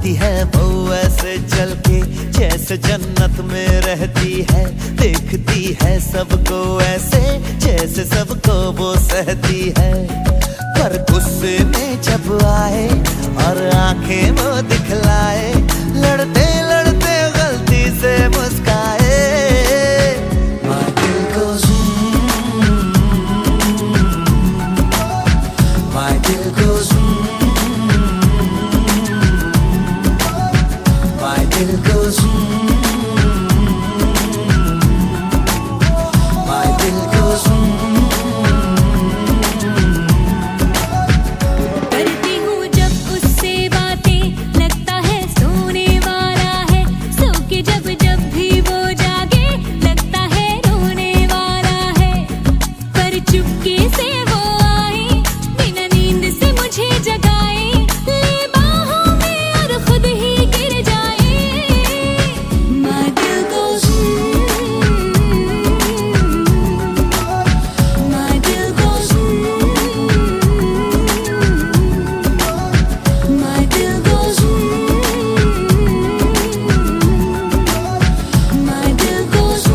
आती है वो ऐसे चल के जैसे जन्नत में रहती है, देखती है सबको ऐसे जैसे सबको वो सहती है। पर गुस्से में जब आए और आंखें वो दिखलाए, लड़ते लड़ते गलती से मुस्काए, माँ दिल को माँ दिल को माँ दिल को माँ दिल को करती हूँ जब उससे बातें, लगता है सोने वाला है। सो के जब जब भी वो जागे, लगता है रोने वाला है। पर चुपके से वो आए, बिना नींद से मुझे जगाए, ले बाहों में और खुद ही गिर जाए। माँ दिल को माँ दिल को My दिल goes My दिल goes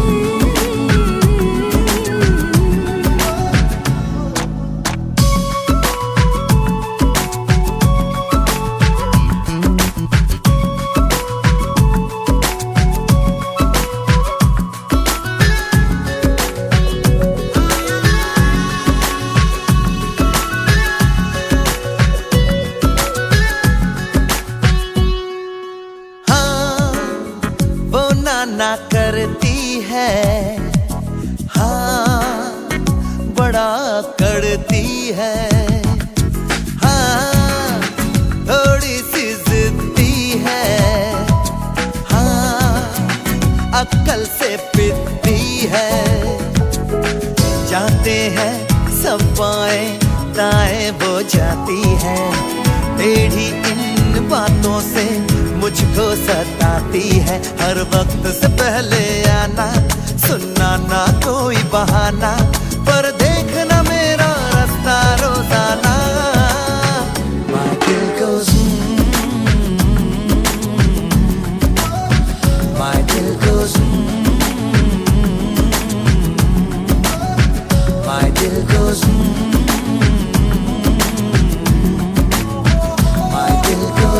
हाँ वो नाना करती है, हाँ बड़ा करती है, हाँ थोड़ी सी जिद्दी है, हाँ अक्ल से पिटती है। जाते हैं सब बाएं दाएं वो जाती है, टेढ़ी इन बातों से मुझको सताती है। हर वक्त से पहले आना, सुनना ना कोई बहाना, पर देखना मेरा रास्ता रोजाना। माँ दिल को माँ दिल को माँ दिल को माँ दिल को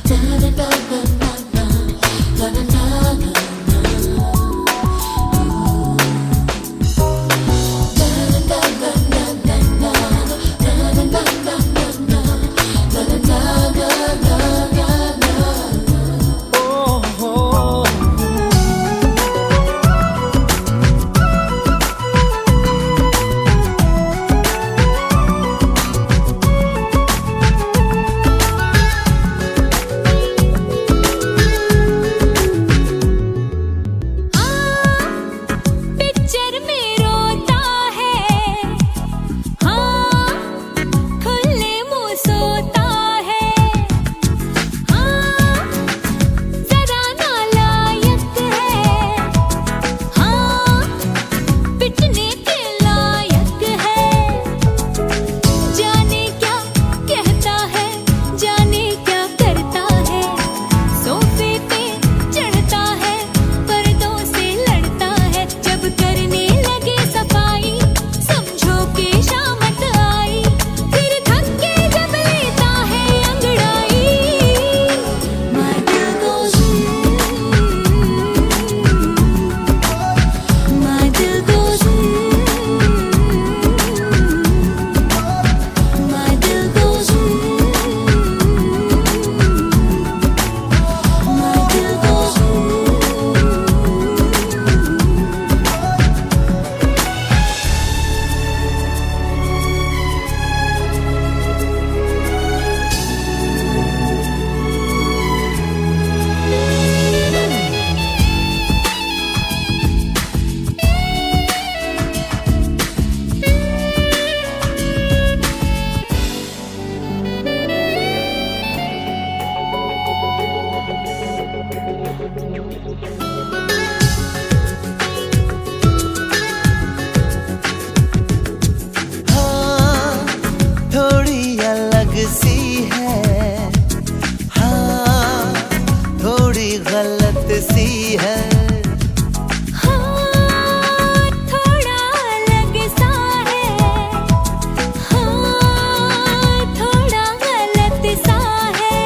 Na सी है। हाँ, थोड़ा अलग सा है, हाँ, थोड़ा गलत सा है।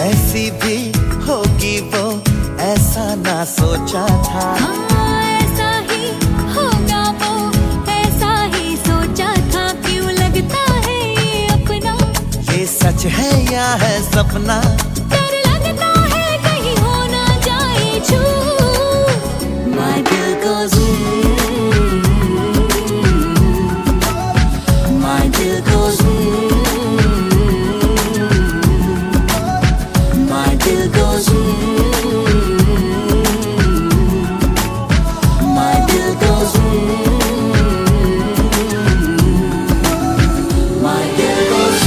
ऐसी भी होगी वो, ऐसा ना सोचा था। हाँ, ऐसा ही होगा वो, ऐसा ही सोचा था। क्यों लगता है ये अपना, ये सच है या है सपना। डर लगता है कहीं हो ना जाए छूट। My दिल goes my दिल goes my दिल goes my दिल goes my दिल goes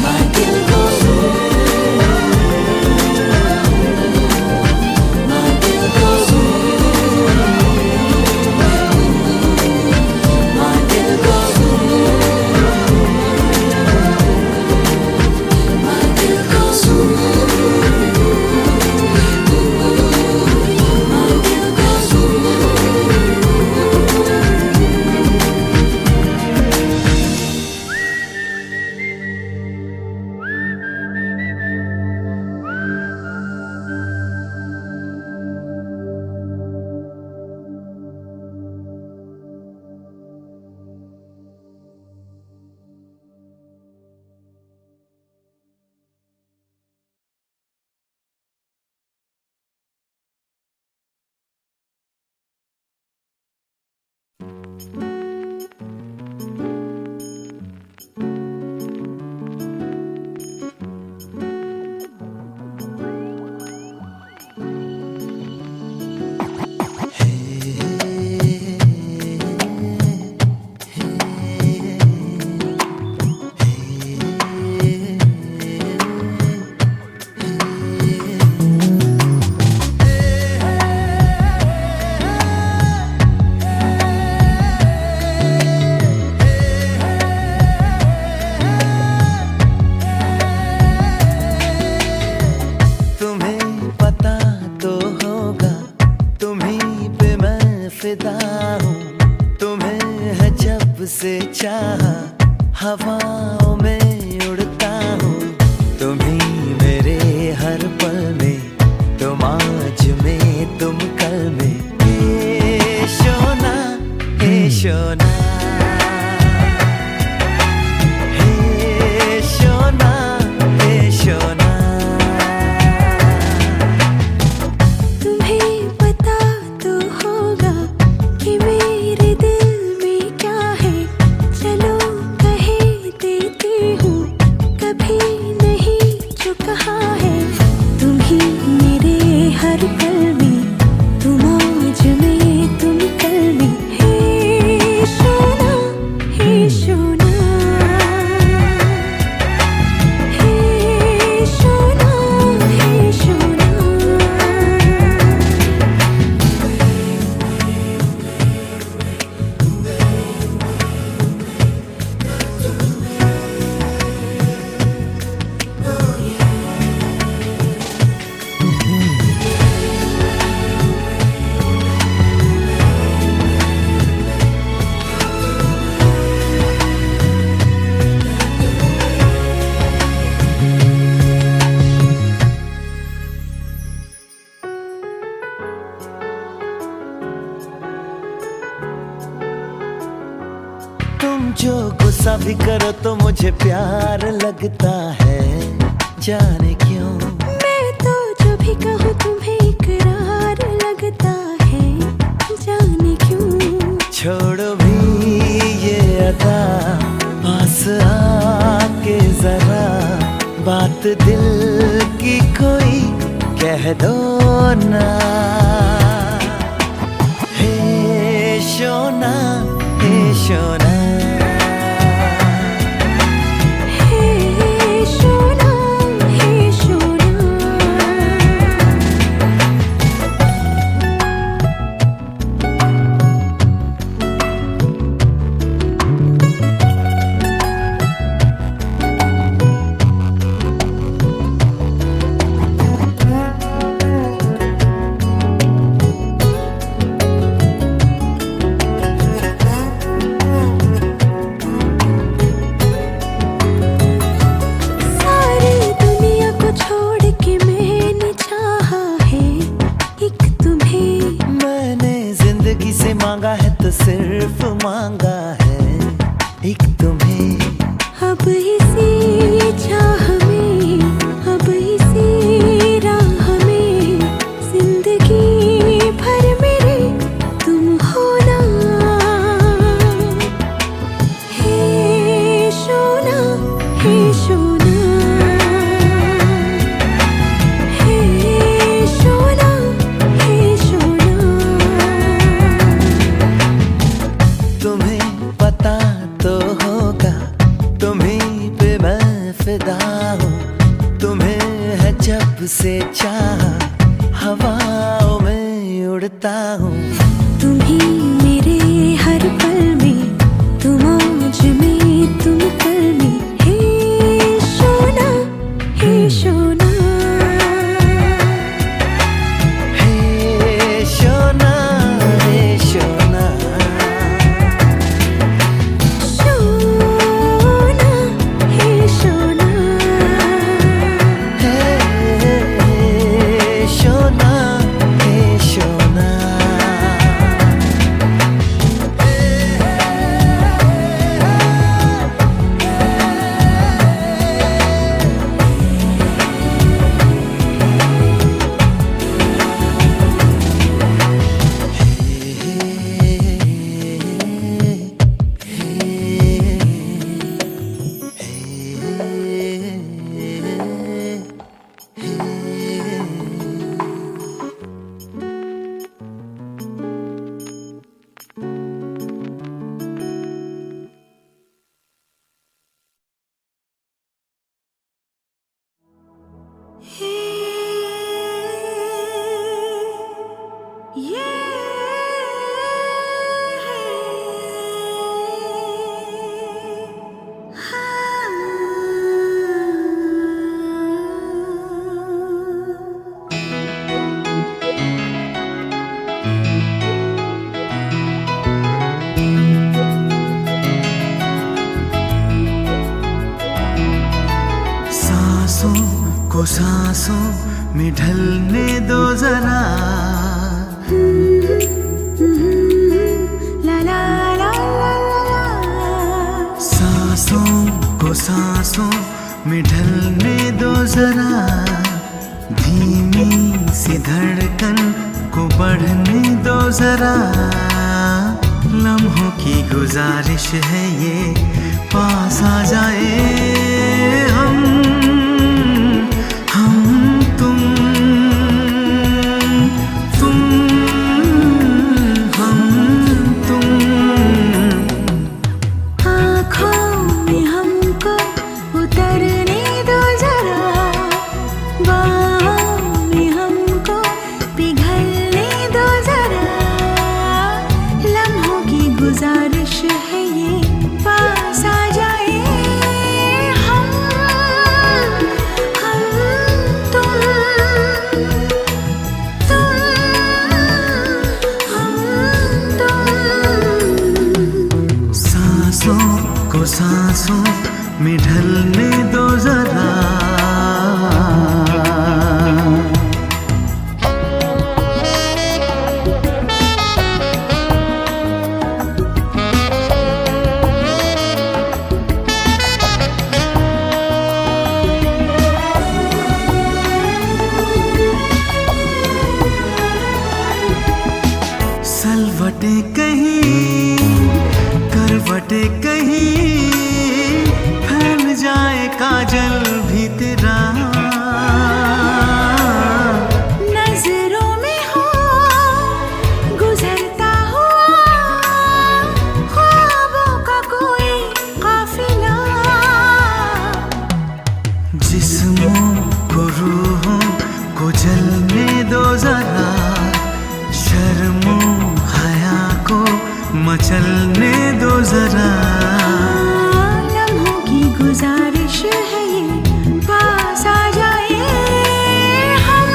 my दिल goes my दिल goes my दिल goes my दिल goes तुम्हें पता तो होगा, तुम्हीं पे मैं फिदा हूँ। तुम्हें है जब से चाहा, हवाओं में उड़ता हूँ। तुम्हीं मेरे हर पल में, तुम आज में तुम कल में। हे शोना, हे शोना, हे शोना, हे शोना। तुम्हें पता तो होगा कि मेरे दिल में क्या है। चलो कह देती हूँ, कभी नहीं जो कहा है। तुम ही मेरे हर पल में, तुम आज में तुम कल में। हे सोना, हे सोना, हे सोना, हे सोना। तुम जो गुस्सा भी करो तो मुझे प्यार लगता है, जाने क्यों। मैं तो जो भी कहूँ तुम्हें इकरार लगता है, जाने क्यों। छोड़ो भी ये अदा, पास आके जरा बात दिल की कोई कह दो ना। हे शोना, हे शोना, हे सोना, हे सोना। हूँ तुम्हें है जब से चाहा, हवाओं में उड़ता हूँ। तुम ही मेरे हर पल में, तुम आज में तुम कल में, हे सोना हे सोना। हे सोना हे सोना। सोना हे सोना। हे सोना हे सोना। सांसों को सांसों में ढलने दो जरा, ला ला ला ला ला। सांसों को सांसों में ढलने दो जरा, धीमी सी धड़कन को बढ़ने दो जरा। लम्हों की गुजारिश है ये, पास आ जाए गुजारिश है ये, पास आ जाए हम तुम हम तुम। सांसों को सांसों में ढलने दो जरा। सलवटे कहीं करवटे कहीं, फैल जाए काजल भी तेरा। नजरों में हो गुजरता हुआ ख्वाबों का कोई काफिला। जिस्मों को रूहों को जलने दो जरा, शर्मों हया को मचलने दो जरा। लम्हों की गुजारिश है ये, पास आ जाए हम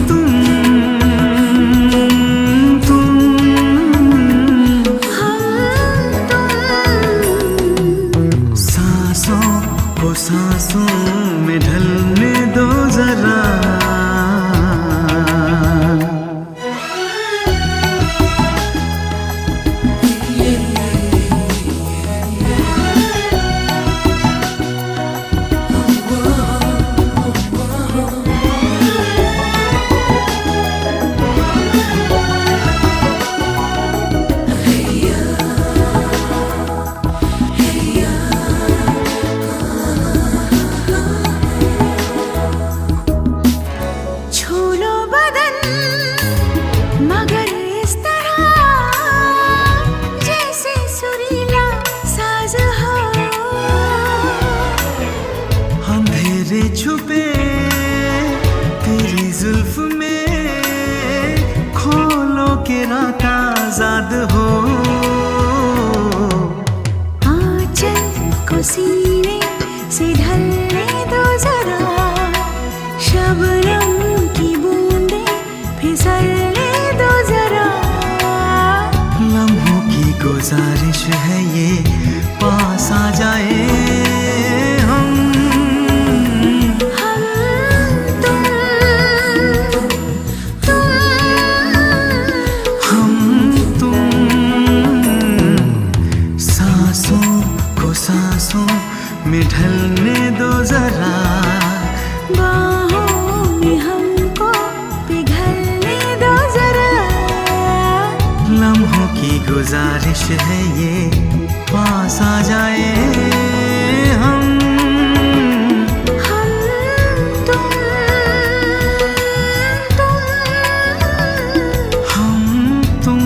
तुम हम तुम। सांसों को सांसों में ढलने दो जरा। रात आजाद हो। आंचल को सीने से ढलने दो जरा, शबनम की बूंदें फिसलने दो जरा। लम्हों की गुजारिश है ये, पास आ जाए में ढलने दो जरा, बाहों में हमको पिघलने दो जरा। लम्हों की गुजारिश है ये, पास आ जाए हम तुम हम तुम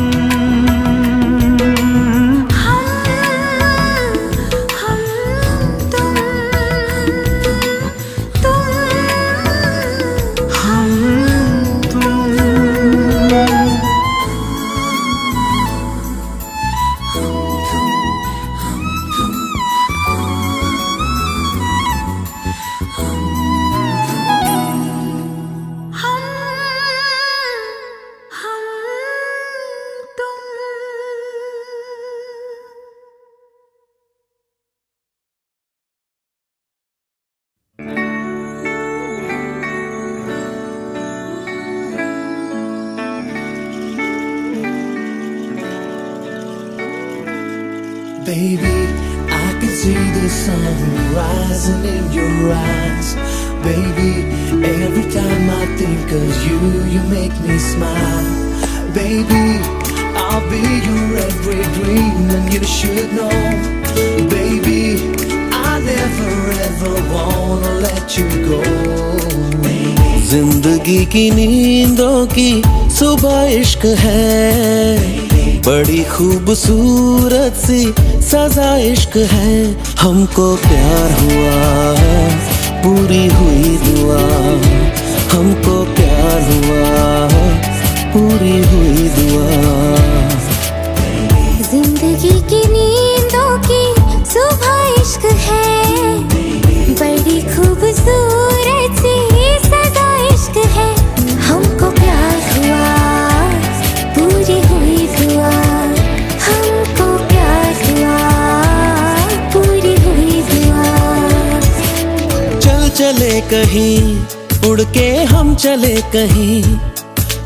Baby, I can see the sun rising in your eyes. Baby, every time I think of you, you make me smile. Baby, I'll be your every dream and you should know. Baby, I never ever wanna let you go. जिंदगी की नींदों की सुबह इश्क है, बड़ी खूबसूरत सी सजा इश्क है। हमको प्यार हुआ, पूरी हुई दुआ। हमको प्यार हुआ, पूरी हुई दुआ। जिंदगी की नींदों की सुबह इश्क है, बड़ी खूबसूरत सी सजा इश्क है। हमको प्यार हुआ, पूरी हुई दुआ। हमको प्यार हुआ, पूरी हुई दुआ। चल चले कहीं, उड़ के हम चले कहीं।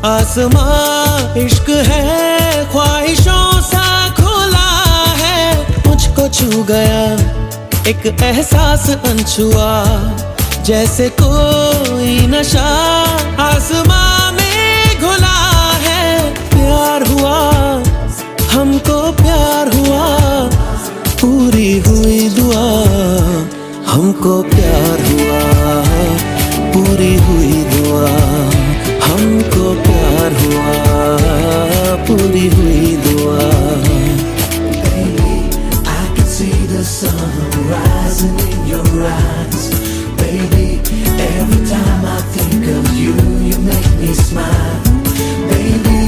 आसमां इश्क है, ख्वाहिशों सा खुला है। मुझको छू गया एक एहसास अनछुआ, जैसे कोई नशा आसमां में घुला है। प्यार हुआ, हमको प्यार हुआ, पूरी हुई दुआ। हमको प्यार हुआ, पूरी हुई दुआ। हमको प्यार हुआ, पूरी हुई दुआ। Baby, I can see the sun rising in your eyes. Baby, every time I think of you, you make me smile. Baby,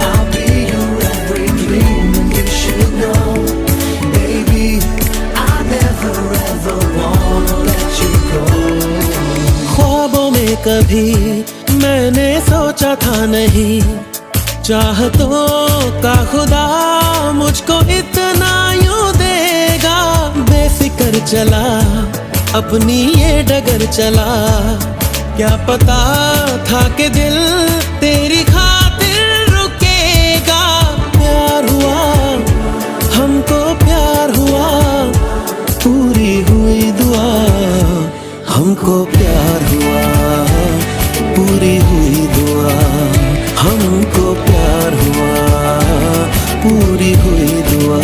I'll be your every dream and you should know. Baby, I never ever wanna let you go. ख्वाबों में कभी मैंने सोचा था नहीं, चाहतों का खुदा मुझको इतना यूं देगा। बेफिक्र चला, अपनी ये डगर चला। क्या पता था कि दिल तेरी खातिर रुकेगा। प्यार हुआ, हमको प्यार हुआ, पूरी हुई दुआ। हमको प्यार हुआ, पूरी हुई दुआ। हमको प्यार हुआ, पूरी हुई दुआ।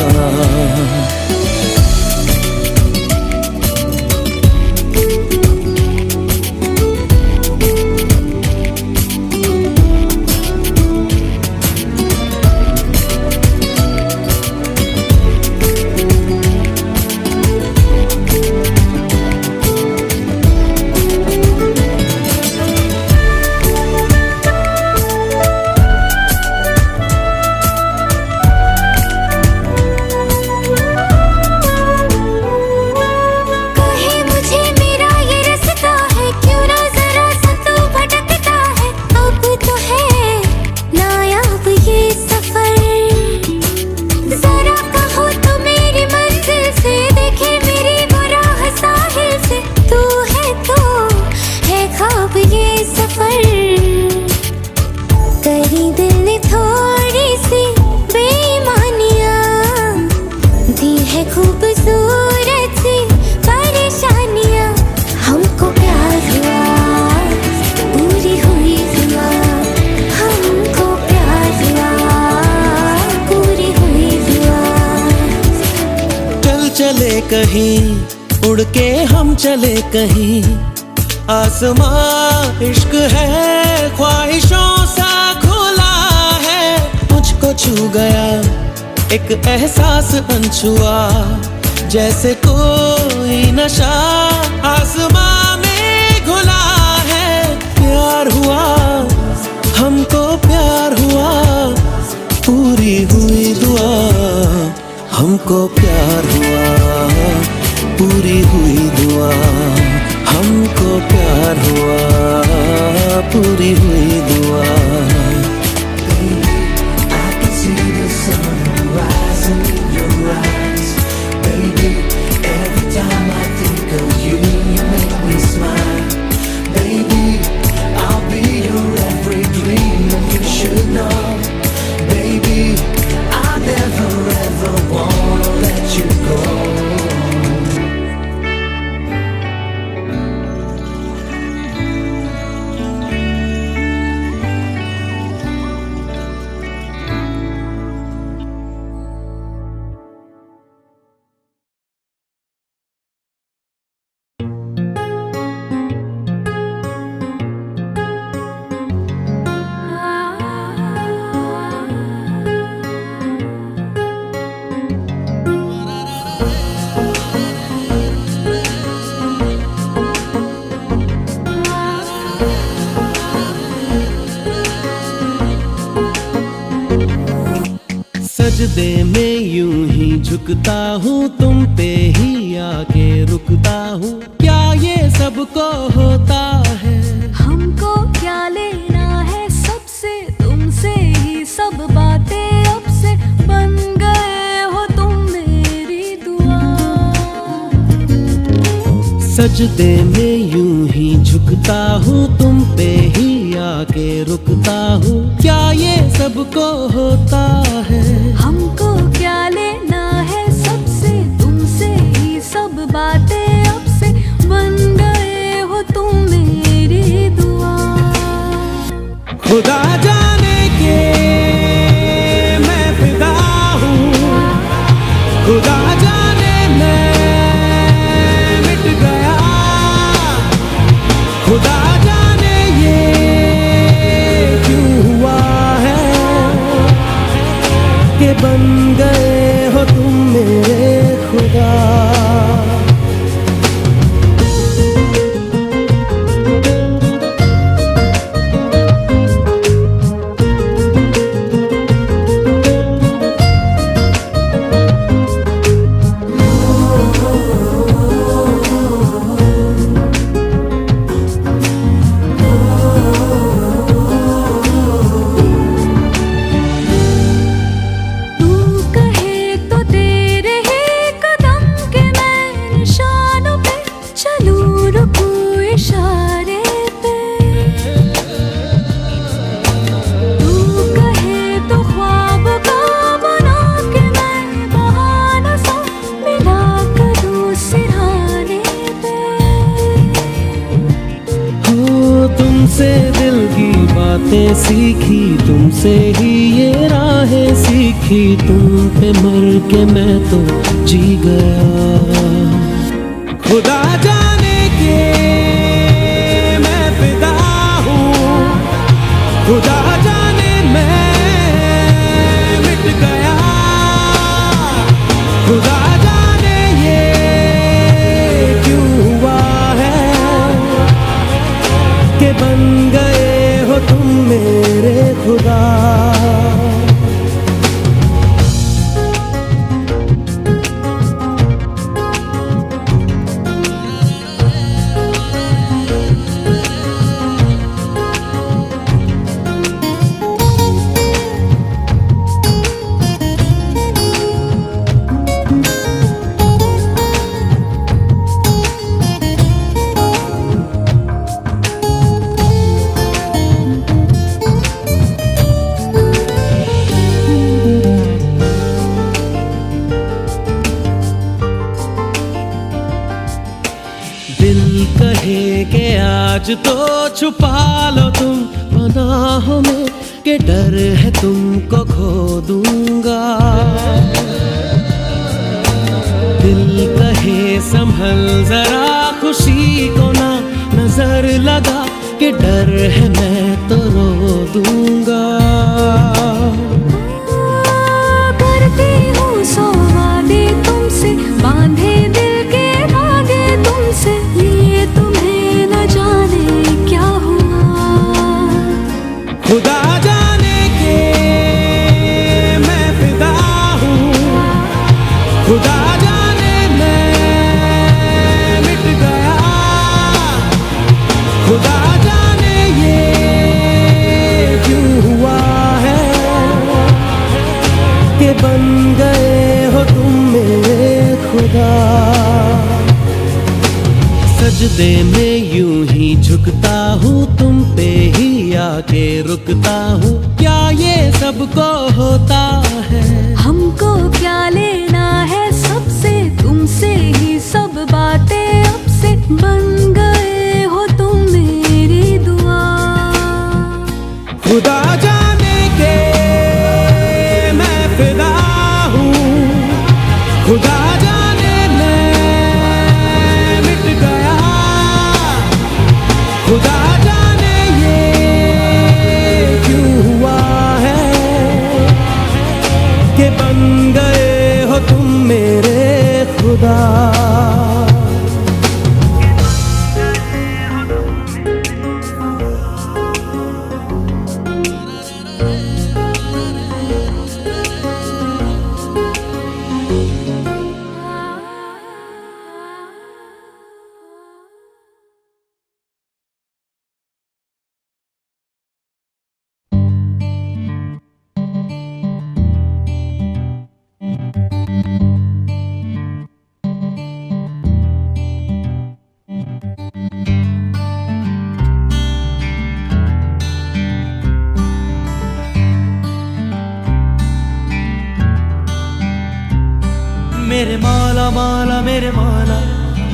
कहीं, उड़ के हम चले कहीं। आसमां इश्क है, ख्वाहिशों सा खुला है। मुझको छू गया एक एहसास अनछुआ, जैसे कोई नशा आसमां में घुला है। प्यार हुआ हमको, प्यार हुआ, पूरी हुई दुआ। हमको प्यार हुआ, पूरी हुई दुआ। हमको प्यार हुआ, पूरी हुई दुआ। सजदे में यूं ही झुकता हूँ, तुम पे ही आके रुकता हूँ। क्या ये सबको होता है? हमको क्या लेना है सबसे, तुमसे ही सब बातें अब से। बन गए हो तुम मेरी दुआ। सजदे में यूं ही झुकता हूँ, तुम पे ही आके रुकता हूँ। क्या ये सबको होता है? हमको क्या लेना है सबसे, तुमसे ही सब बातें अब से। बन गए हो तुम मेरी दुआ। खुदा जाने के मैं फिदा हूँ, खुदा जाने मैं मिट गया। खुदा जाने ये क्यों हुआ है कि बन गए हो तुम मेरे खुदा। तुमसे दिल की बातें सीखी, तुमसे ही ये राहें सीखी। तुम पे मर के मैं तो जी गया। खुदा जाने के मैं फिदा हूँ, खुदा जाने मैं मिट गया। खुदा जाने ये क्यों हुआ है कि बन गए हो तुम मेरे खुदा। कहे के आज तो छुपा लो तुम पनाहों में, के डर है तुमको खो दूंगा। दिल कहे चाहे संभल जरा, खुशी को ना नजर लगा कि डर है मैं तो रो दूंगा। करती हूँ सौ वादे तुमसे, बांधे दिल के धागे तुमसे, लिए तुम्हें न जाने क्या हुआ। खुदा जाने के मैं फिदा हूँ, खुदा जाने मैं मिट गया, खुदा जाने ये क्यों हुआ है कि बन गए हो तुम मेरे खुदा। सजदे में यूं ही झुकता हूँ, तुम पे ही आके रुकता हूँ, क्या ये सबको होता है? हमको क्या लेना है सबसे, तुमसे ही सब बातें अब से, बन गए हो तुम मेरी दुआ। खुदा जाने के मैं फिदा हूँ, खुदा जाने मैं मिट गया, खुदा जाने ये क्यों हुआ है कि बन गए हो तुम मेरे खुदा। मेरे मौला मौला मेरे मौला,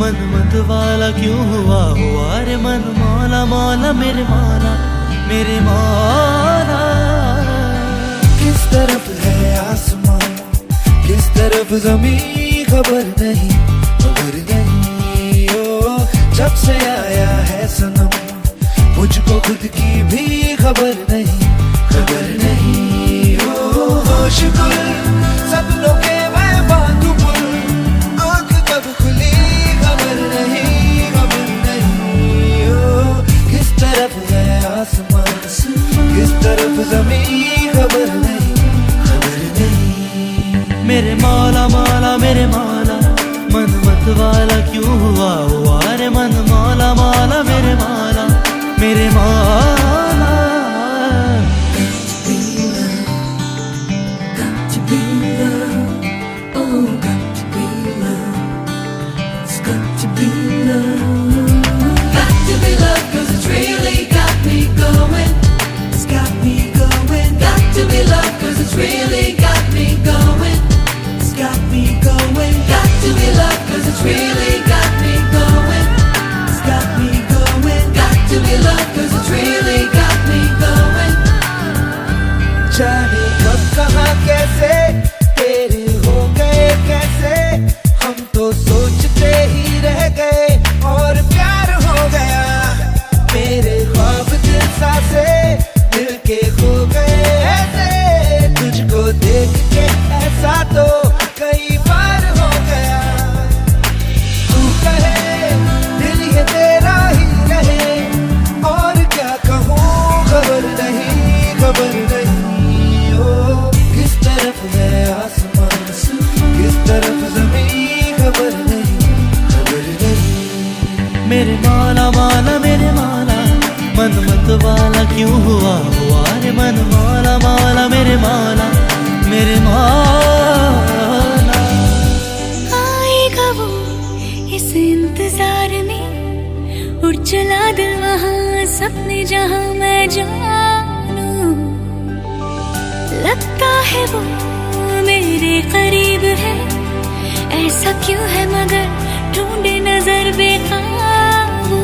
मन मत वाला क्यों हुआ रे मन, मौला मौला मेरे मौला, मेरे मौला। किस तरफ है आसमान, किस तरफ जमीन, खबर नहीं ओ, जब से आया है सनम, मुझको खुद की भी खबर नहीं ओ, होश गुल सपनों के मैं बांधू पुल, आँख कब खुली खबर नहीं ओ, किस तरफ है आसमान, किस तरफ जमीन, खबर नहीं। मेरे मौला मौला मेरे मौला, मन मत वाला क्यों हुआ रे मन, मौला मौला मेरे मौला, मेरे मौला। जाने कब कहाँ कैसे तेरे हो गए कैसे, हम तो सोचते ही रह गए और प्यार हो गया, मेरे ख्वाब दिल सा से मिल के खो गए ऐसे, तुझको देख के ऐसा तो कई बार हो गया, तू कहे दिल ये तेरा ही रहे, और क्या कहूँ खबर नहीं ओ, किस तरफ है आसमान, किस तरफ जमीन, खबर नहीं। मेरे मौला मौला मेरे मौला, मन मत वाला क्यों हुआ रे मन, मौला मौला मेरे मौला, मेरे मौला। आएगा वो इस इंतजार में, उड़ चला दिल वहाँ सपने जहाँ मैं जानूं, लगता है वो मेरे करीब है, ऐसा क्यों है मगर ढूंढे नजर बेकाबू,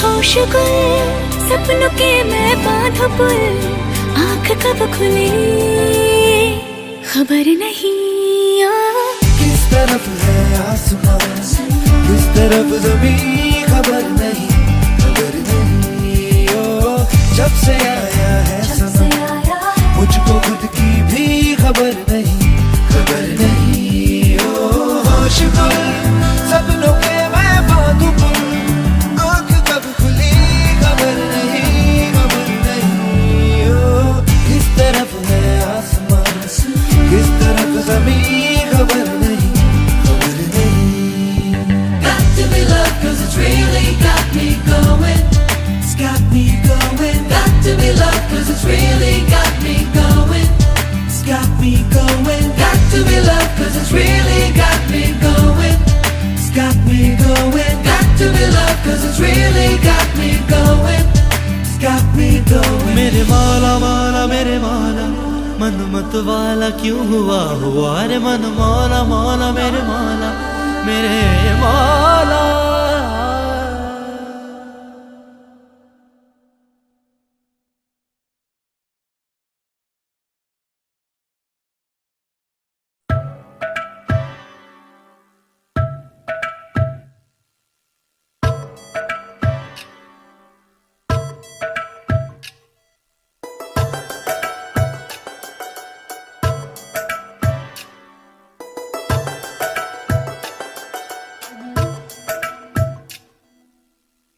होश गुल सपनों के मैं बांधू पुल, आँख कब खुली खबर नहीं। किस तरफ है आसमान, किस तरफ ज़मीन खबर नहीं, खबर नहीं। ओ जब से आया है सनम, मुझको खुद की भी खबर नहीं, खबर नहीं। ओ होश गुल सपनों के मैं बांधू पुल, आँख कब खुली खबर नहीं, खबर नहीं। ओ किस तरफ है आसमान, किस तरफ ज़मीन खबर नहीं, खबर नहीं। Got to be love 'cause it's really got me going. It's got me going, Got to be love 'cause it's really got me going. it's got me going, Got to be love 'cause it's really got me going. it's got me going, Got to be love 'cause it's really got me going. it's got me going। मेरे मौला मौला मेरे मौला, मन मत वाला क्यों हुआ रे मन मौला मौला मेरे मौला, मेरे मौला।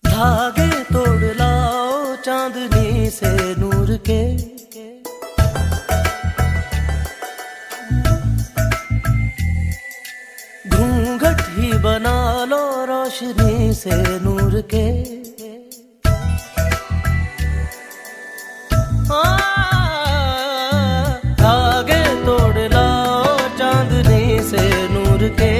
धागे तोड़ लाओ चांदनी से नूर के, घूंघट ही बना लो रोशनी से नूर के। धागे तोड़ लाओ चांदनी से नूर के,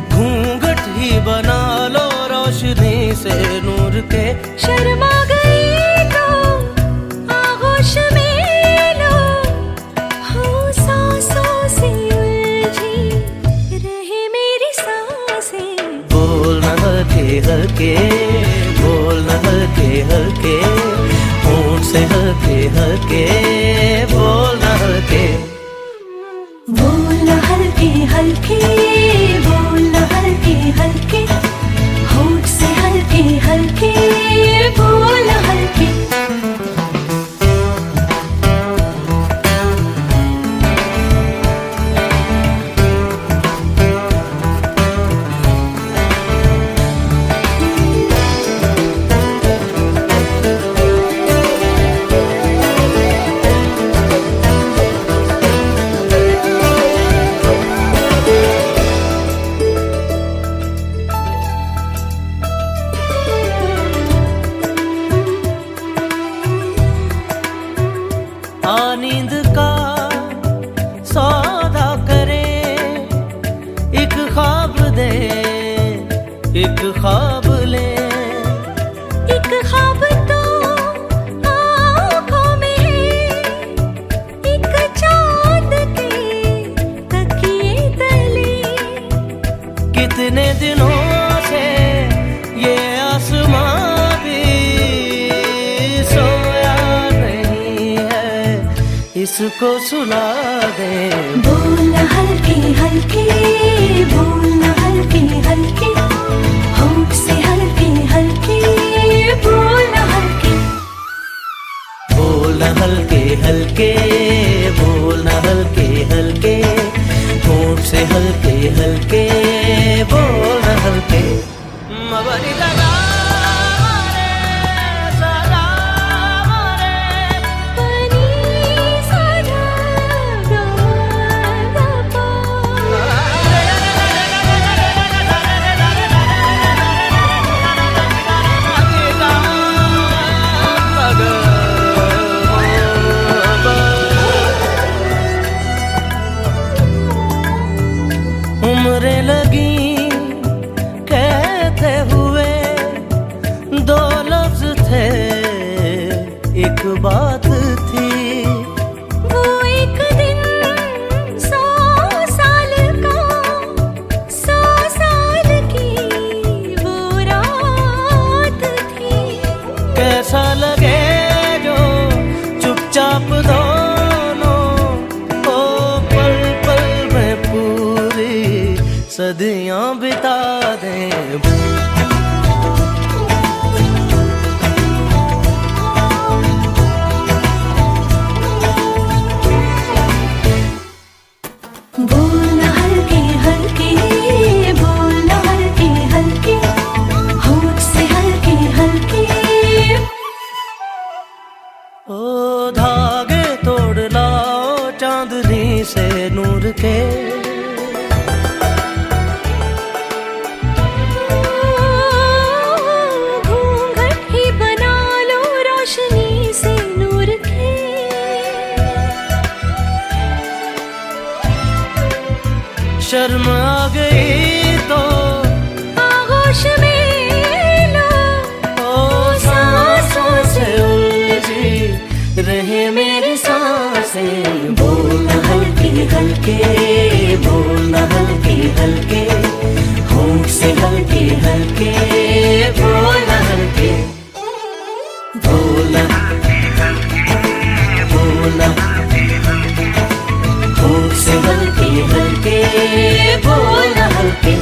घूंघट ही बना लो रोशनी से नूर के। शर्मा गई तो आगोश में लो, हो सांसों से उलझी रहे मेरी सांसें। बोल न हल्के हल्के, बोल न हल्के हल्के, होंठ से हल्के हल्के, बोल न हल्के। बोलना हल्के हल्के, बोलना हल्के हल्के, होठ से हल्के हल्के, बोलना हल्के। नींद का सौदा करे, एक ख्वाब दे एक ख्वाब ले। एक ख्वाब तो आँखों में है, एक चाँद के तकिए तले। कितने दिनों से ये आसमां भी सोया नहीं है, इसको सुला दे। बोलना हल्के हल्के, बोलना हल्के हल्के, होठ से हल्के हल्के, बोलना हल्के। बोलना हल्के हल्के, बोलना हल्के हल्के, होंठ से हल्के हल्के, बोलना हल्के। मबरी लगा शर्म आ गई तो आगोश में लो, ओ सांसों से उलझी रहे मेरी सांसें। बोलना हल्के हल्के, बोलना हल्के हल्के, होंठ से हल्के हल्के, बोलना हल्के, बोलना बोलना होंठ से हल्के हल्के, बोलना हल्के।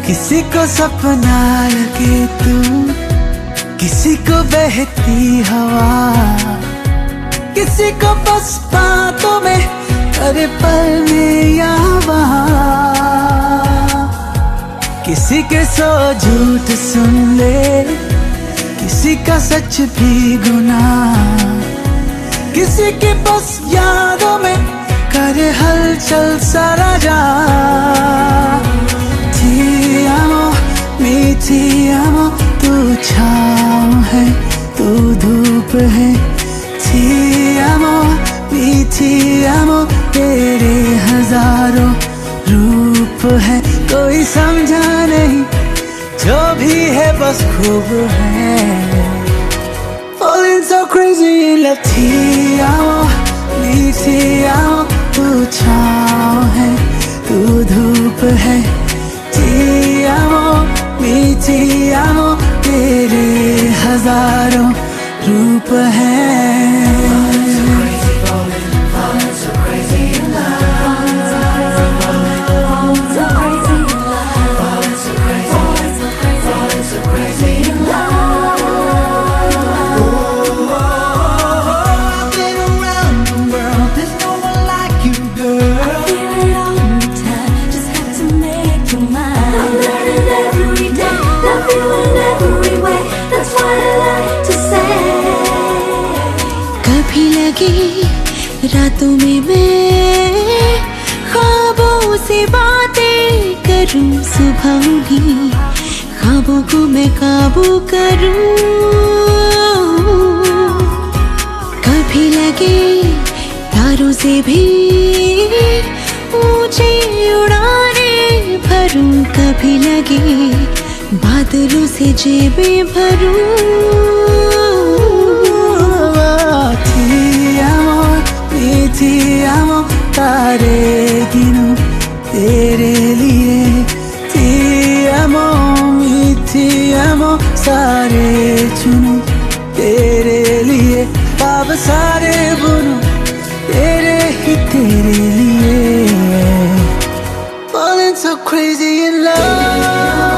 किसी को सपना लगे तू, किसी को बहती हवा, किसी को बस बातों में अरे पल में या वहाँ। किसी के सौ झूठ सुन ले, किसी का सच भी गुनाह, किसी के बस यादों में करे हलचल सारा जहां। Ti amo, mi ti amo, तू छाँव है, तू धूप है। Ti amo, mi ti amo, तेरे हजारों रूप है। कोई समझा नहीं, जो भी है बस खूब है। Falling so crazy in love, ti amo, mi ti amo, तू छाँव है, तू धूप है। Ti amo, mi ti amo, तेरे हजारों रूप हैं। रातों में मैं ख्वाबों से बातें करूं, सुबह भी ख्वाबों को मैं काबू करूं। कभी लगे तारों से भी ऊंची उड़ाने भरूं, कभी लगे बादलों से जेबें भरूं। Ti amo, तारे गिनूं तेरे लिए। Ti amo, ti amo, सारे चुनूं तेरे लिए। बाब सारे बुनूं तेरे ही तेरे लिए। Falling so crazy in love।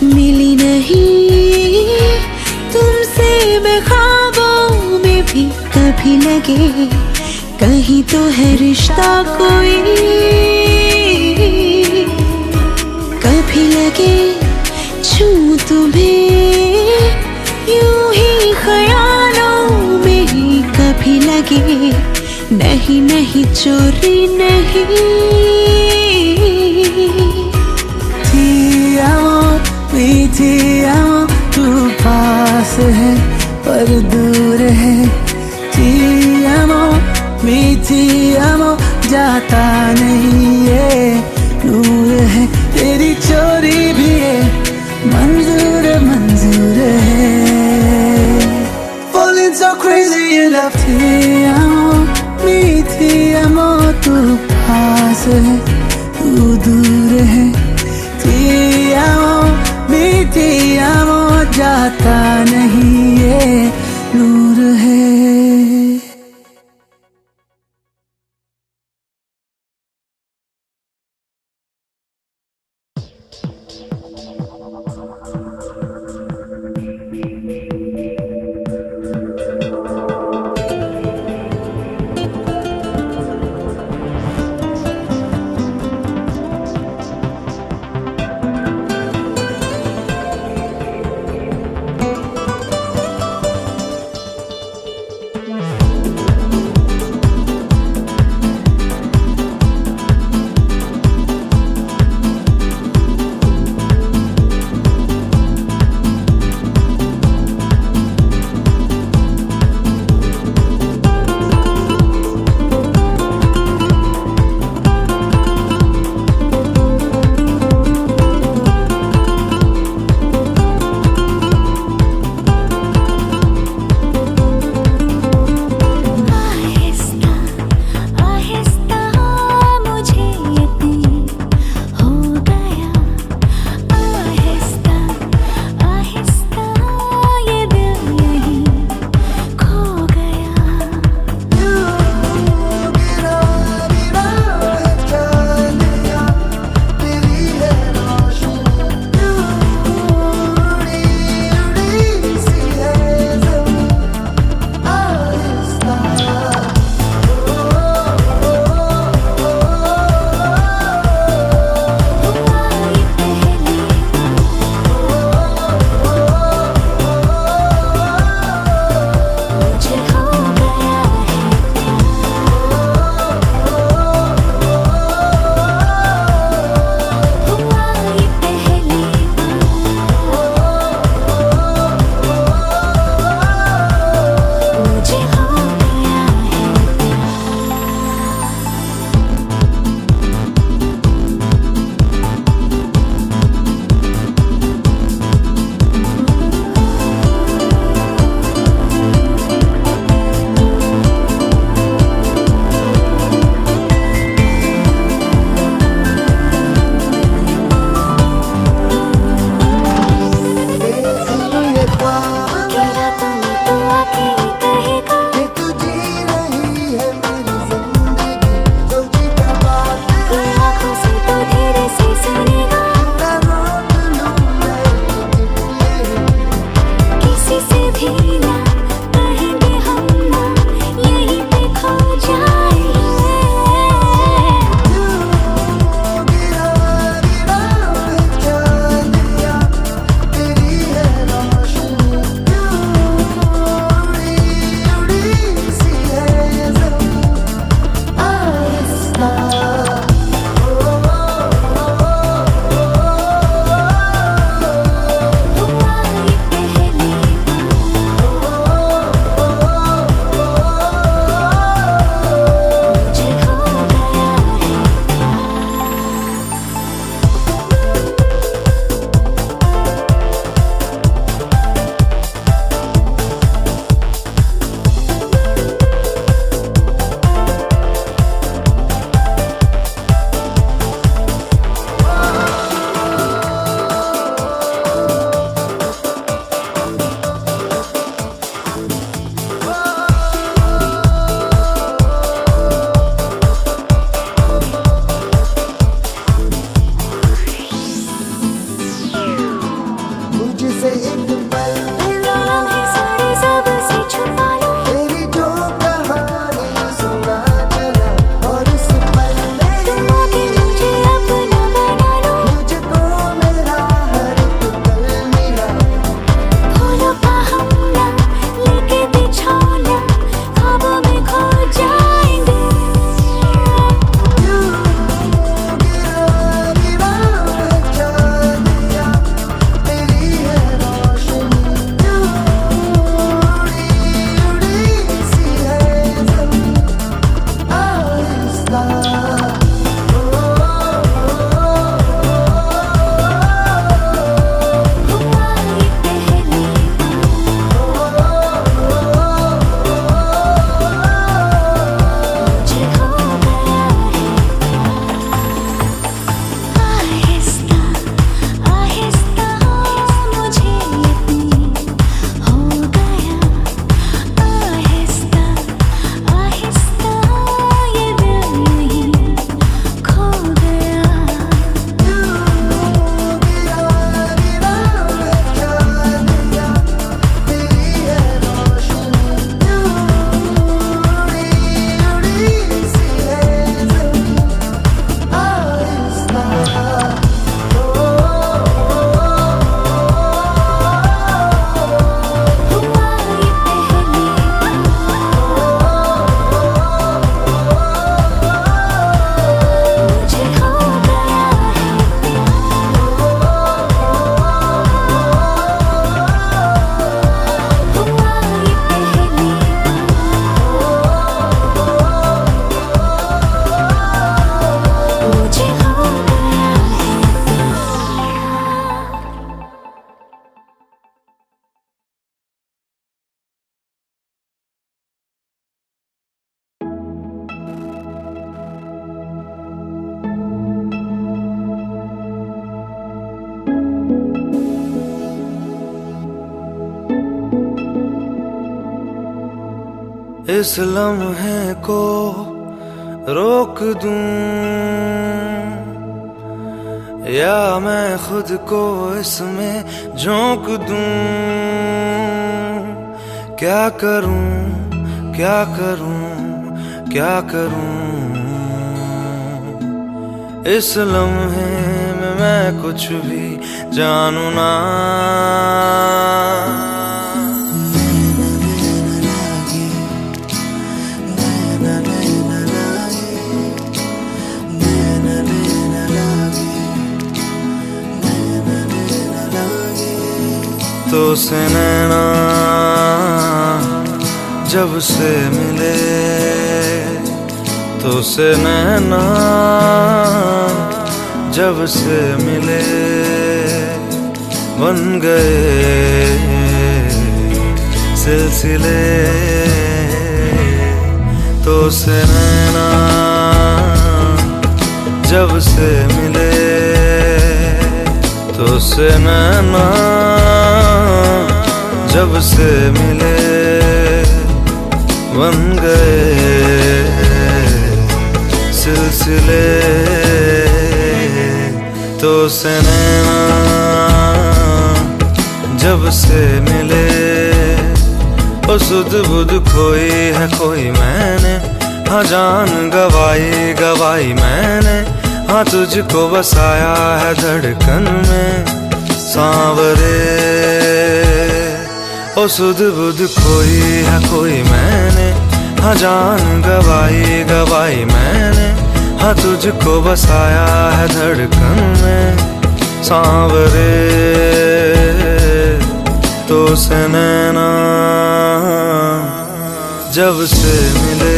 मिली नहीं तुमसे मैं ख्वाबों में भी, कभी लगे कहीं तो है रिश्ता कोई, कभी लगे छूं तुम्हें यूं ही ख्यालों में ही, कभी लगे नहीं नहीं चोरी नहीं। Ti amo, तू पास है पर दूर है। Ti amo, mi ti amo, जाता नहीं ये नूर है। तेरी चोरी भी है मंजूर मंजूर crazy you love ti amo, mi ti amo, tu पास है तू दूर है, ti amo, mi ti amo, जाता नहीं ये नूर है। इस लम्हे को रोक दूं या मैं खुद को इसमें झोंक दूं। क्या करूं क्या करूं क्या करूं, इस लम्हे में मैं कुछ भी जानू ना। तो से नैना जब से मिले, तो से नैना जब से मिले, बन गए सिलसिले। तो से नैना जब से मिले, तो से नैना जब से मिले, बन गए सिलसिले। तो से नैना जब से मिले, ओ सुध बुध खोई है कोई मैंने, हाँ जान गवाई गवाई मैंने, हाँ तुझको बसाया है धड़कन में सांवरे। ओ सुध बुध खोई है कोई मैंने, हाँ जान गवाई गवाई मैंने, हाँ तुझको बसाया है धड़कन में सांवरे। तो से नैना जब से मिले,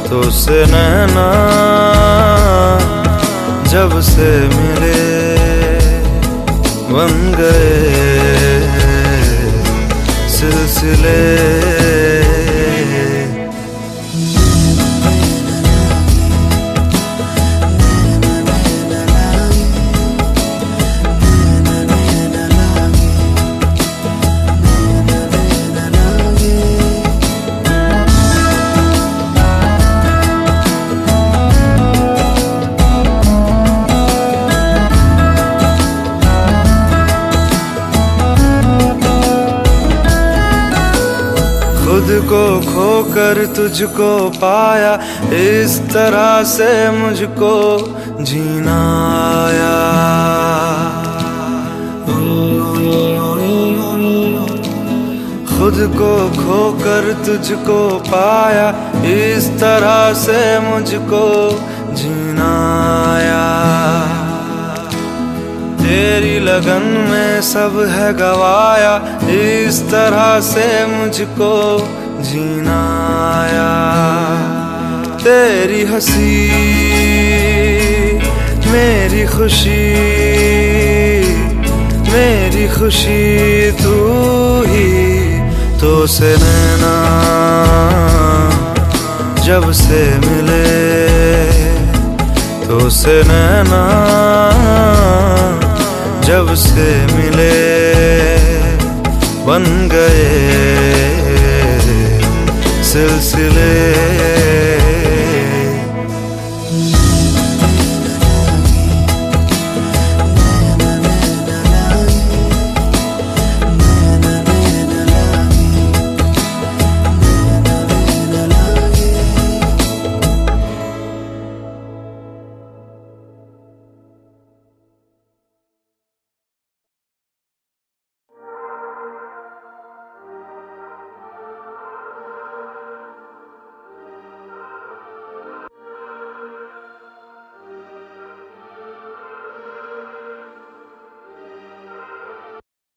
तो से नैना जब से मिले, बन गए सिलसिले। खुद को खोकर तुझको पाया, इस तरह से मुझको जीना आया। खुद को खोकर तुझको पाया, इस तरह से मुझको जीना आया। तेरी लगन में सब है गवाया, इस तरह से मुझको जीना आया। तेरी हंसी मेरी खुशी, मेरी खुशी तू ही। तो से नैना जब से मिले, तो से नैना जब से मिले, बन गए सिलसिले।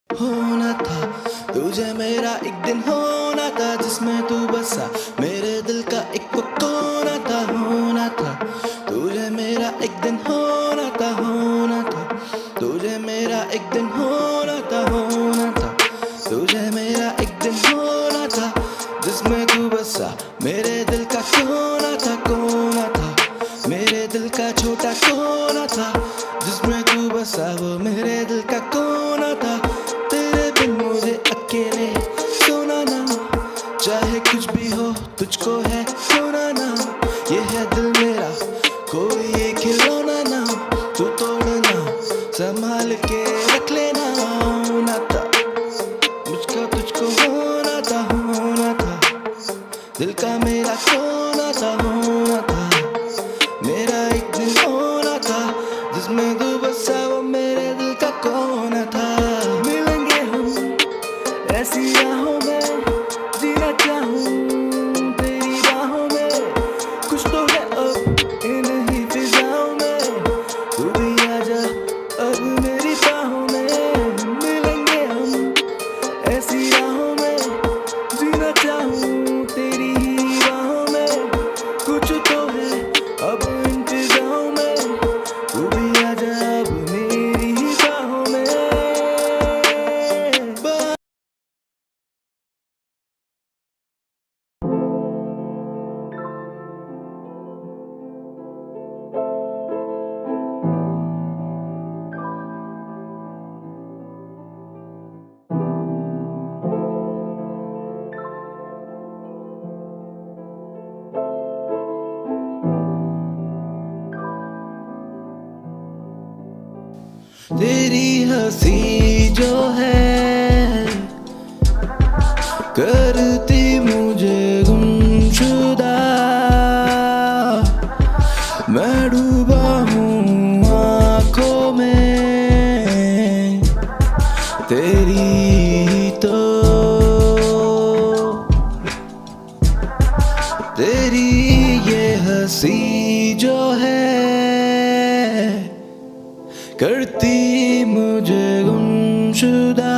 होना था तुझे मेरा एक दिन, होना था जिसमें तू बसा मेरे दिल का एक कोना था। होना था तुझे मेरा एक दिन, होना था होना था तुझे मेरा एक दिन, होना था होना था तुझे मेरा एक दिन, होना था जिसमें तू बसा मेरे दिल का कोना था। कोना था मेरे दिल का छोटा कोना था, जिसमें तू बसा वो मेरे दिल का कोना था। तेरे बिन मुझे अकेले सोना ना, चाहे कुछ भी हो तुझको है खोना ना, ये है दिल मेरा कोई ये खिलौना ना, तू तोड़ना संभाल के रख लेना नाता, मुझका तुझको होना था, दिल का मेरा होना था, मेरा एक दिन होना था, जिसमें तू बसा वो मेरे दिल का कोना था। मिलेंगे हम ऐसी राहों में, जीना चाहूं तेरी बाहों में, कुछ तो है अब इन ही फिजाओं में, तू भी आजा अब मेरी बाहों में। मिलेंगे हम ऐसी राहों में, जीना चाहूं तेरी ही बाहों में, कुछ तो है अब इन फिजाओं में, तू भी आजा अब मेरी ही बाहों में। तेरी हंसी जो है करती मुझे गुमशुदा, मैं डूबा हूँ आँखों में तेरी, तो तेरी ये हंसी जो है करती मुझे गुमशुदा,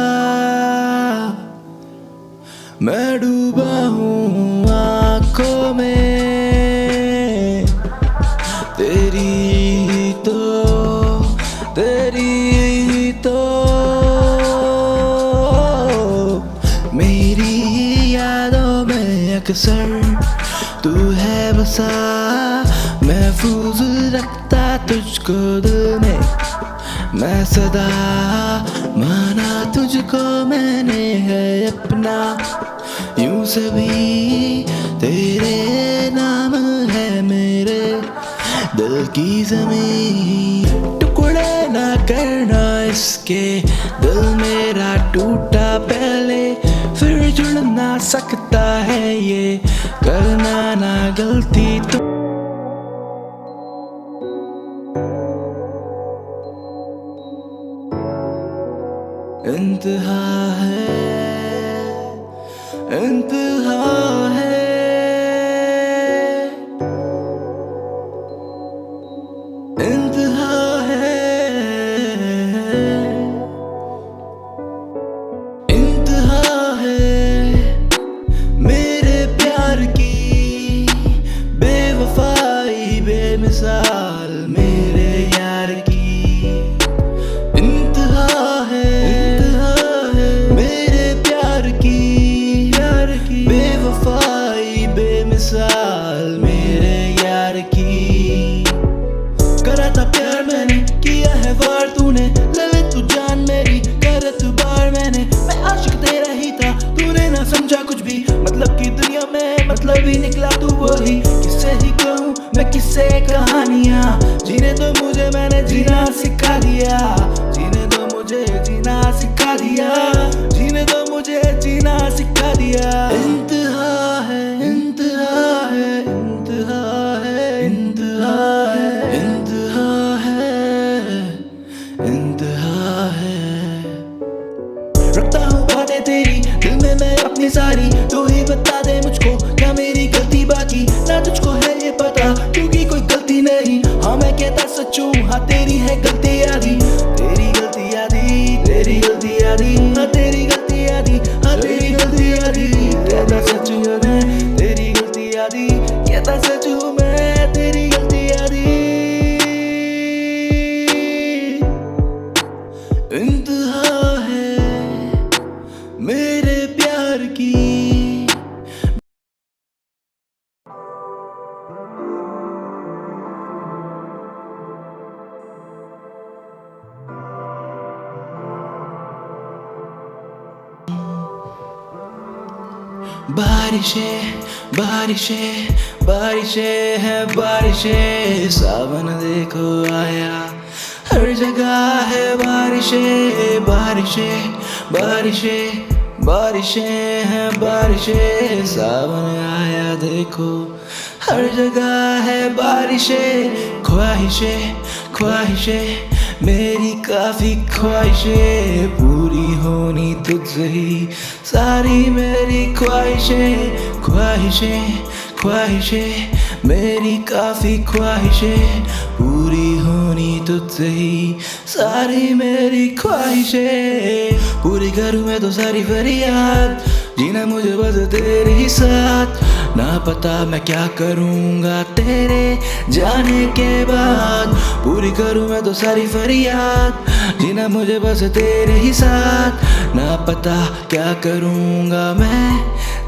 मैं डूबा हूँ आँखों में तेरी, तो तेरी, तो मेरी यादों में अक्सर तू है बसा, महफूज रखता तुझको दिल में मैं सदा, माना तुझको मैंने है अपना, यूं सभी तेरे नाम है मेरे दिल की ज़मीं, टुकड़े ना करना इसके, दिल मेरा टूटा पहले फिर जुड़ ना सकता है ये, करना ना गलती तो इंतहा है, इंतहा है, इंतहा है, इंतहा है मेरे प्यार की बेवफाई बेमिसाल मेरे यार की, बेवफाई बेमिसाल मेरे यार की, करा था प्यार मैंने किया है वार तूने, ले ले तू जान मेरी कर एतबार मैंने, मैं आशिक तेरा ही था तूने ना समझा कुछ भी, मतलब की दुनिया में मतलब ही निकला तू वही, किससे ही कहूँ मैं किससे कहानियाँ, जीने तो मुझे मैंने जीना सिखा दिया, जीने तो मुझे जीना सिखा दिया, जीने तो मुझे जीना सिखा दिया। इंतहा है, इंतहा है, इंतहा है, इंतहा है, इंतहा है, इंतहा है, रखता हूँ बातें तेरी दिल में मैं अपनी सारी, तू ही बता दे मुझको क्या मेरी गलती बाकी, ना तुझको है ये पता क्योंकि कोई गलती नहीं, हाँ मैं कहता सच हूँ, हाँ तेरी है गलती आधी, तेरी गलती आधी, तेरी गलती आधी, हाँ तेरी गलती आधी, हाँ तेरी गलती आधी। बारिशें बारिशें बारिशें है बारिशें, सावन देखो आया, हर जगह है बारिशें बारिशें बारिशें बारिशें है बारिशें, सावन आया देखो, हर जगह है बारिशें। ख्वाहिशें ख्वाहिशें मेरी काफी ख्वाहिशें, पूरी होनी तुझसे ही सारी मेरी ख्वाहिशें। ख्वाहिशें ख्वाहिशें मेरी काफी ख्वाहिशें, पूरी होनी तुझसे ही सारी मेरी ख्वाहिशें। पूरी करूँ मैं तो सारी फरियाद, जीना मुझे बस तेरे ही साथ, ना पता मैं क्या करूँगा तेरे जाने के बाद। पूरी करूँ मैं तो सारी फरियाद, जीना मुझे बस तेरे ही साथ, ना पता क्या करूँगा मैं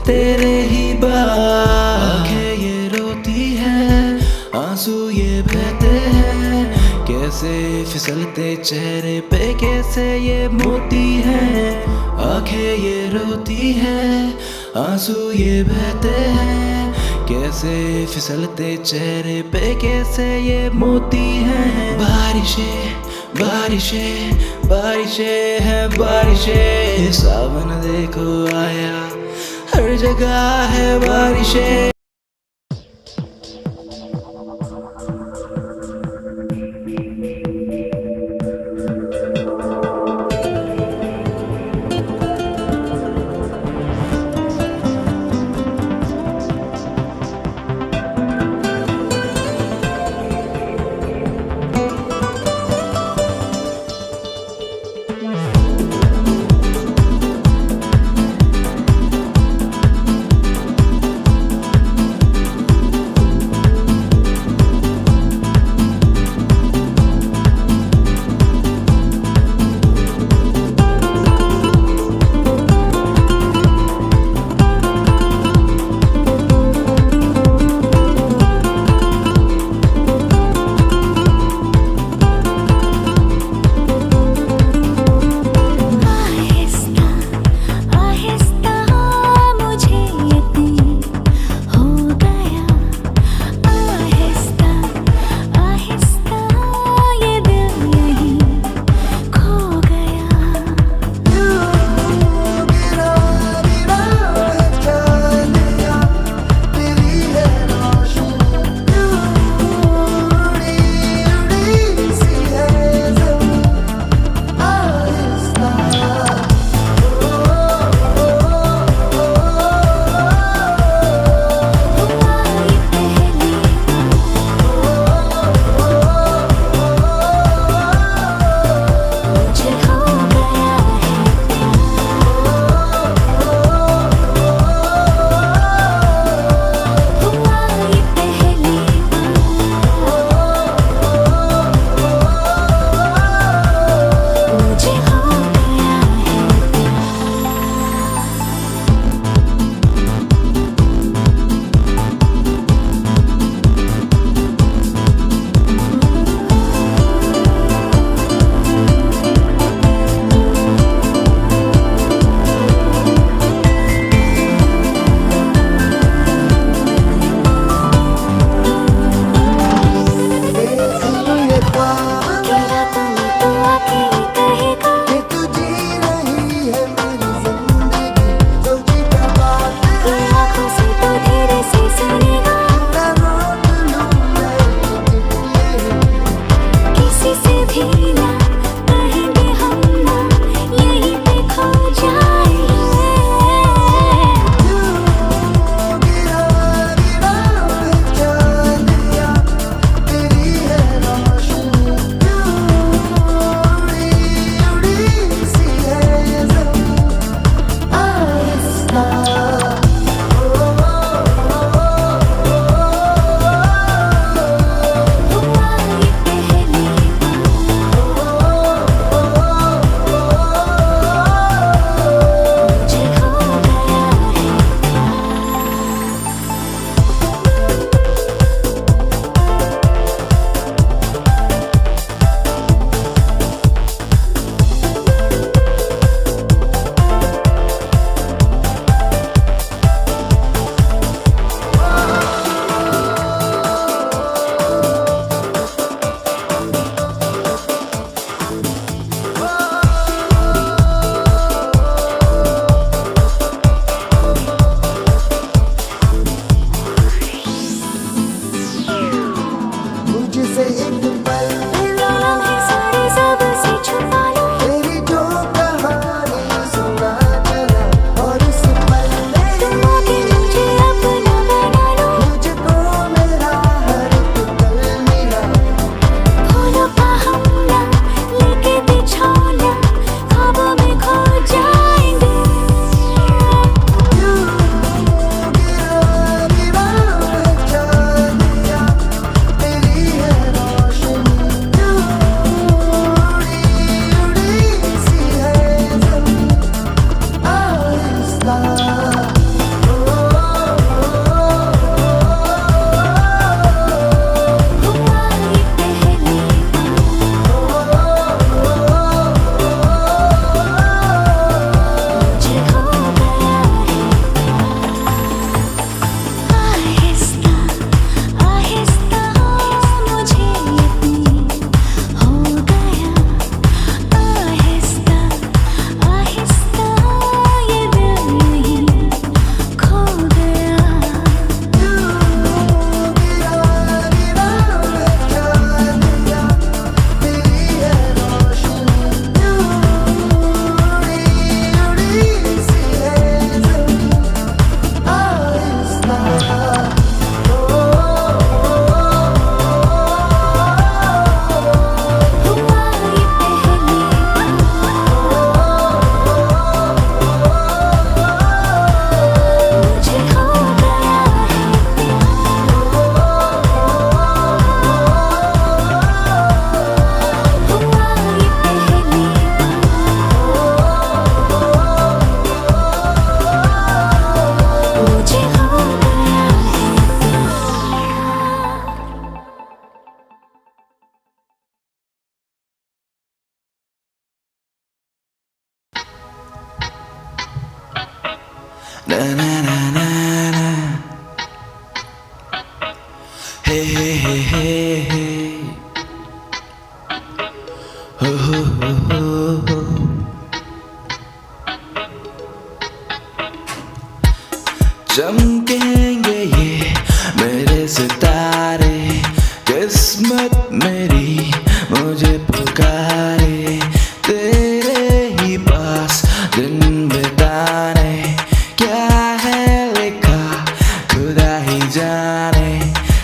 तेरे ही बाद। आँखें ये रोती है, आंसू ये बहते हैं, कैसे फिसलते चेहरे पे कैसे ये मोती हैं। आँखें ये रोती है, आंसू ये बहते हैं, कैसे फिसलते चेहरे पे कैसे ये मोती हैं। बारिशें बारिशें बारिशें है बारिशें, सावन देखो आया, हर जगह है बारिशें। हे हे हे हे हे हो हो हो हो। चमकेंगे ये मेरे सितारे, किस्मत मेरी मुझे पुकारे, तेरे ही पास दिन बिताने, क्या है लिखा खुदा ही जाने।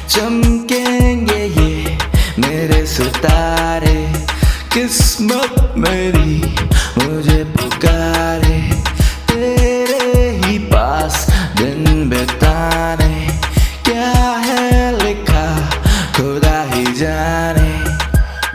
चमकेंगे ये मेरे सितारे, किस्मत मेरी मुझे पुकारे, तेरे ही पास दिन बिताने, क्या है लिखा खुदा ही जाने।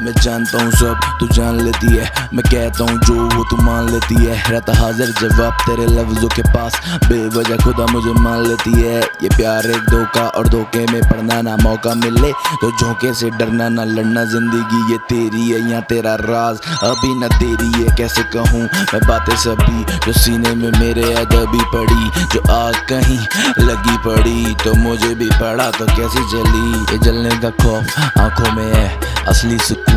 मैं जानता हूँ सब तू जान लेती है, मैं कहता हूँ जो वो तू मान लेती है। रहता हाजिर जवाब तेरे लफ्जों के पास, बेवजह खुदा मुझे मान लेती है। ये प्यार एक धोखा और धोखे में पड़ना, ना मौका मिले तो झोंके से डरना, ना लड़ना। जिंदगी ये तेरी है या तेरा राज, अभी ना तेरी है कैसे कहूँ मैं बातें सभी जो सीने में मेरे अदबी पड़ी। जो आग कहीं लगी पड़ी तो मुझे भी पड़ा तो कैसी जली। ये जलने का खौफ आंखों में है, असली सुकून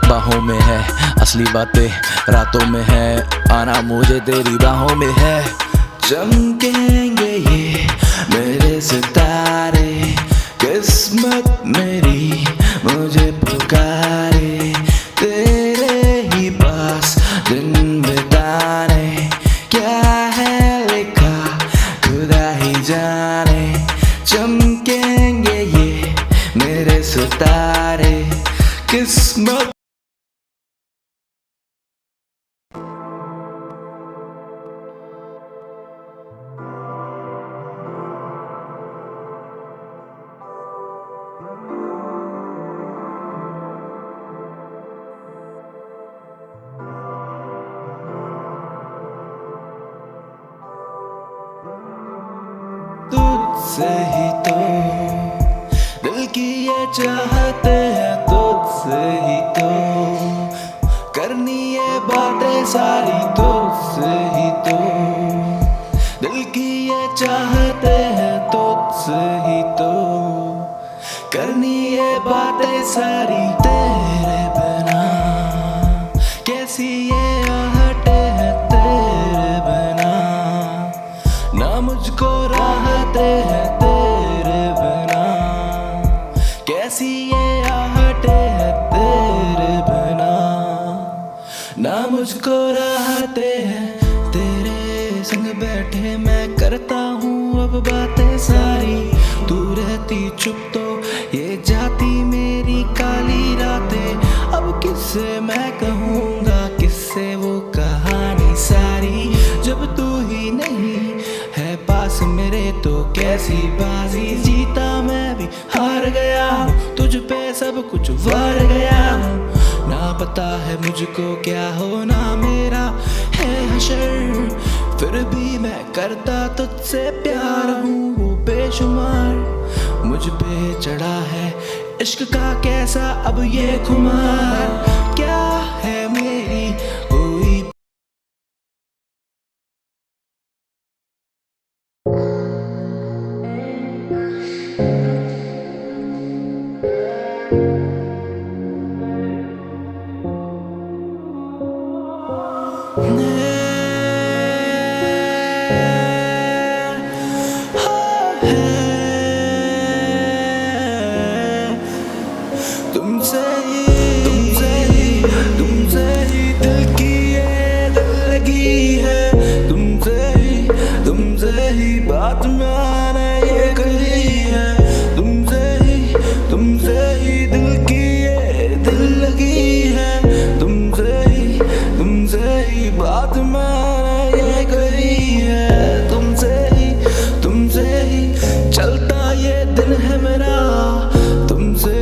बाहों में है, असली बातें रातों में है, आना मुझे तेरी बाहों में है। चमकेंगे ये मेरे सितारे, किस्मत मेरी मुझे पुकारे, तेरे ही पास दिन बिताने, क्या है लिखा खुदा ही जाने। चमकेंगे ये मेरे सितारे, किस्मत तुझसे ही तो दिल की ये चाहते हैं, तुझसे ही तो करनी ये बातें सारी, तुझसे ही तो दिल की ये चाहते हैं, तुझसे ही तो करनी ये बातें सारी। तेरे बिना कैसी ये आहटें हैं, तेरे बिना ना मुझको राहते हैं, तेरे बिना कैसी ये आहटें हैं, तेरे बिना ना मुझको राहते हैं। तेरे संग बैठे मैं करता हूँ अब बातें सारी, तू रहती चुप तो ये जाती मेरी काली रातें। अब किससे मैं कहूँगा, किससे वो कहानी सारी, जब तू ही नहीं है पास मेरे तो कैसी बाजी। जीता मैं भी हार गया हूँ, तुझ पे सब कुछ वार गया हूँ, ना पता है मुझको क्या होना मेरा है हशर। फिर भी मैं करता तुझसे प्यार हूँ वो बेशुमार, मुझ पे चढ़ा है इश्क का कैसा अब ये खुमार। क्या है मेरी कोई तुमसे ही दिल की ये दिल लगी है, तुमसे ही बात में आना ये कही है। तुमसे ही दिल की ये दिल लगी है, तुमसे ही बात में आना ये कही है। तुमसे ही चलता ये दिन है मेरा, तुमसे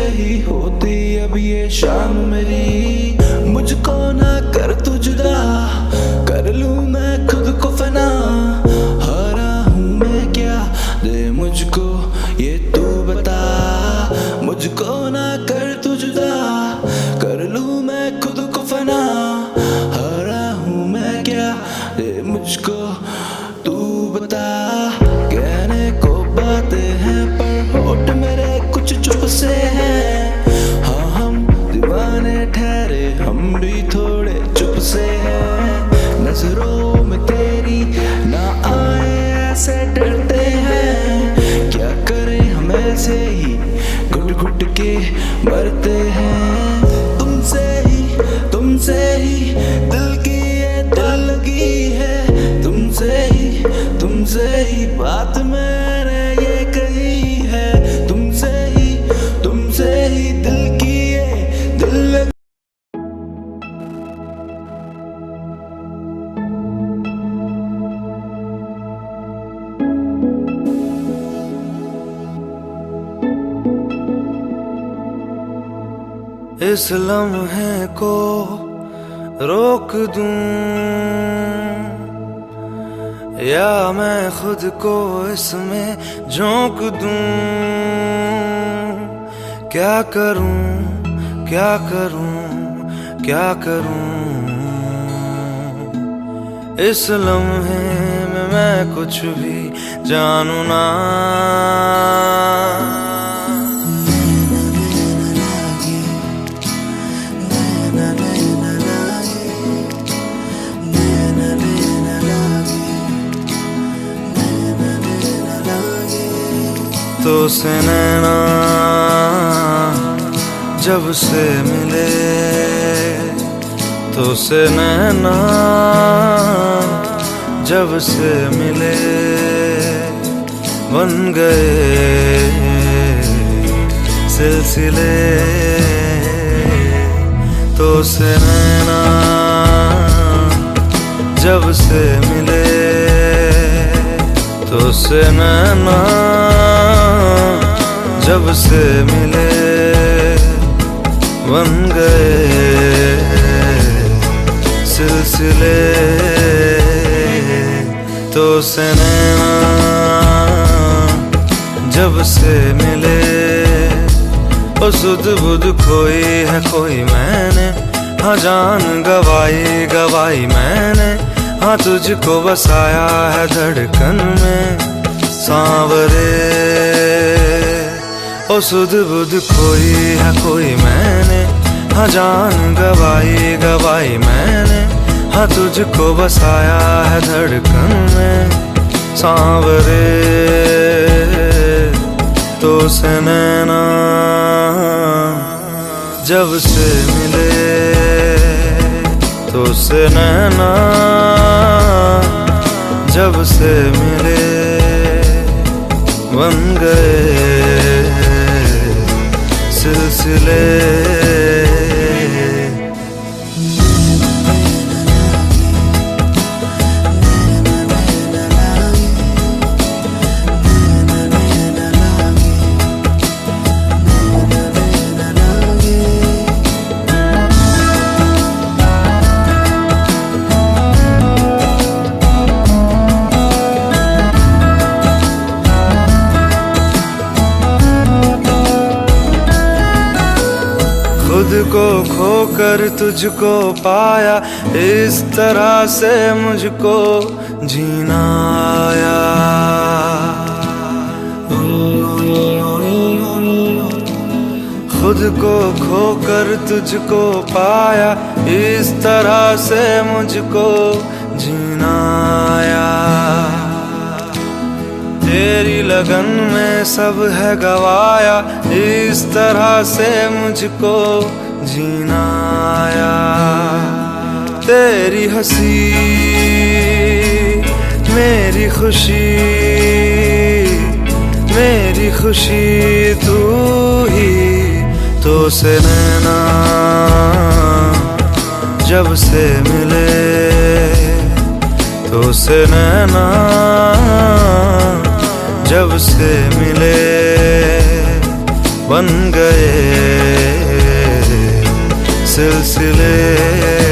ही होती अब ये शाम मेरी। मुझको ना कर तू जुदा, कर लूं मैं खुद को फना, हारा हूँ मैं क्या दे मुझको ये तू बता। मुझको ना कर तू जुदा, कर लूं मैं खुद को फना, हारा हूँ मैं क्या दे मुझको तू बता। कहने को बातें हैं पर होठ घुट के मरते हैं। तुमसे ही दिल की ये दिल लगी है। तुमसे ही बात मैंने ये कही है। तुमसे ही दिल की ये दिल लगी। इस लम्हे को रोक दूं या मैं खुद को इसमें झोंक दूं। क्या करूं क्या करूं क्या करूं। इस लम्हे में मैं कुछ भी जानू ना। तो से नैना जब से मिले, तो से नैना जब से मिले, बन गए सिलसिले। तो से नैना जब से मिले, तो से नैना जब से मिले, बन गए सिलसिले। तो से नैना जब से मिले, ओ सुध बुध खोई है कोई मैंने, हाँ जान गवाई मैंने, हाँ तुझको बसाया है धड़कन में सांवरे। ओ सुध बुध खोई है कोई मैंने, हाँ जान गवाई मैंने, हाँ तुझको बसाया है धड़कन में सांवरे। तो से नैना जब से मिले, तो से नैना जब से मिले, बन गए सिलसिले। खुद को खोकर तुझको पाया, इस तरह से मुझको जीना आया। खुद को खोकर तुझको पाया, इस तरह से मुझको जीना आया। तेरी लगन में सब है गवाया, इस तरह से मुझको जीना आया। तेरी हंसी मेरी खुशी तू ही। तो से नैना जब से मिले, तो से नैना जब से मिले, बन गए सिलसिले।